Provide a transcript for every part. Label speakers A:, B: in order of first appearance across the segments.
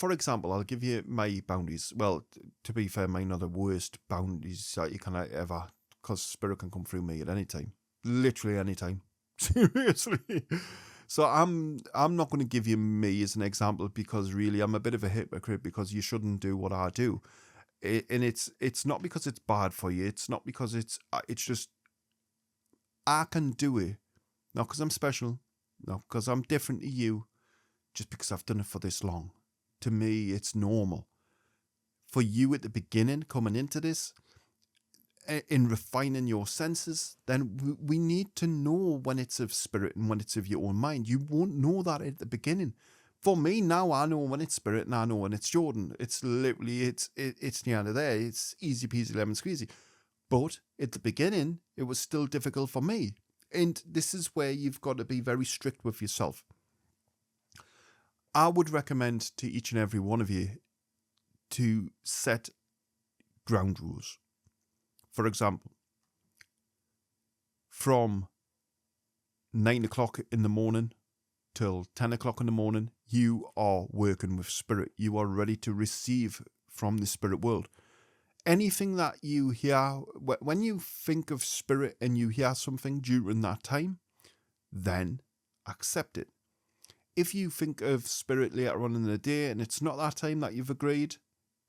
A: for example, I'll give you my boundaries. Well, to be fair, mine are the worst boundaries that you can ever, because spirit can come through me at any time. Literally any time. Seriously. So I'm not going to give you me as an example, because really I'm a bit of a hypocrite, because you shouldn't do what I do. And it's not because it's bad for you. It's not because it's just, I can do it. Not because I'm special. Not because I'm different to you. Just because I've done it for this long. To me, it's normal. For you at the beginning, coming into this, in refining your senses, then we need to know when it's of spirit and when it's of your own mind. You won't know that at the beginning. For me, now I know when it's spirit and I know when it's Jordan. It's literally, it's the end of there. It's easy peasy lemon squeezy. But at the beginning, it was still difficult for me. And this is where you've got to be very strict with yourself. I would recommend to each and every one of you to set ground rules. For example, from 9 o'clock in the morning till 10 o'clock in the morning, you are working with spirit. You are ready to receive from the spirit world. Anything that you hear, when you think of spirit and you hear something during that time, then accept it. If you think of spirit later on in the day and it's not that time that you've agreed,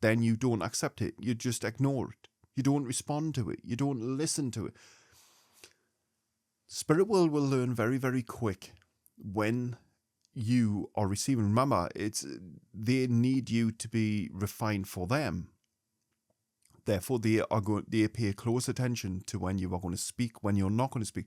A: then you don't accept it. You just ignore it. You don't respond to it. You don't listen to it. Spirit world will learn very, very quick when you are receiving. Remember, they need you to be refined for them. Therefore, they pay close attention to when you are going to speak, when you're not going to speak.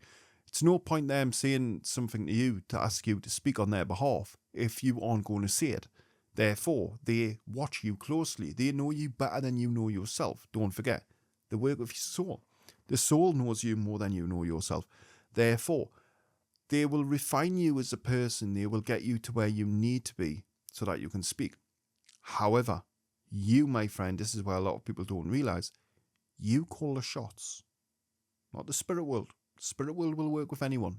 A: It's no point them saying something to you to ask you to speak on their behalf if you aren't going to say it. Therefore, they watch you closely. They know you better than you know yourself. Don't forget, they work with your soul. The soul knows you more than you know yourself. Therefore, they will refine you as a person. They will get you to where you need to be so that you can speak. However, you, my friend, this is where a lot of people don't realize, you call the shots, not the spirit world. Spirit world will work with anyone.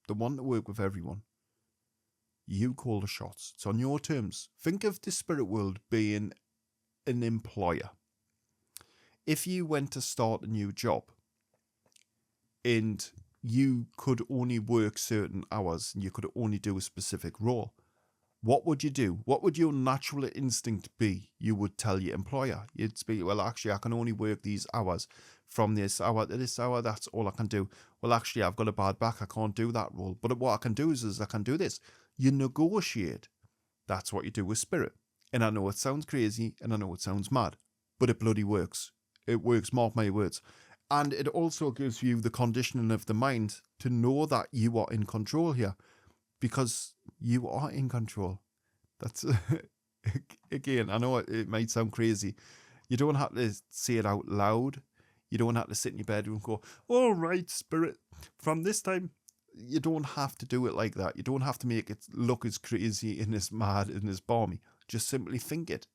A: They want to work with everyone. You call the shots. It's on your terms. Think of the spirit world being an employer. If you went to start a new job and you could only work certain hours and you could only do a specific role, what would you do? What would your natural instinct be? You would tell your employer. You'd be, well, actually, I can only work these hours. From this hour to this hour, that's all I can do. Well, actually, I've got a bad back. I can't do that role. But what I can do is I can do this. You negotiate. That's what you do with spirit. And I know it sounds crazy and I know it sounds mad, but it bloody works. It works, mark my words. And it also gives you the conditioning of the mind to know that you are in control here, because you are in control. That's, again, I know it might sound crazy. You don't have to say it out loud. You don't have to sit in your bedroom and go, all right, spirit, from this time. You don't have to do it like that. You don't have to make it look as crazy and as mad and as balmy. Just simply think it.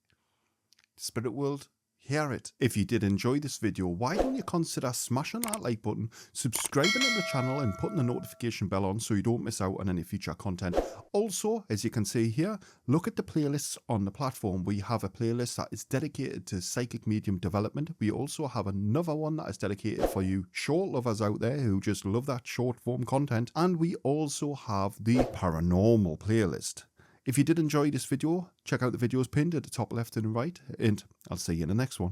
A: Spirit world, hear it. If you did enjoy this video, why don't you consider smashing that like button, subscribing to the channel and putting the notification bell on so you don't miss out on any future content. Also, as you can see here, look at the playlists on the platform. We have a playlist that is dedicated to psychic medium development. We also have another one that is dedicated for you short lovers out there who just love that short form content. And we also have the paranormal playlist. If you did enjoy this video, check out the videos pinned at the top left and right, and I'll see you in the next one.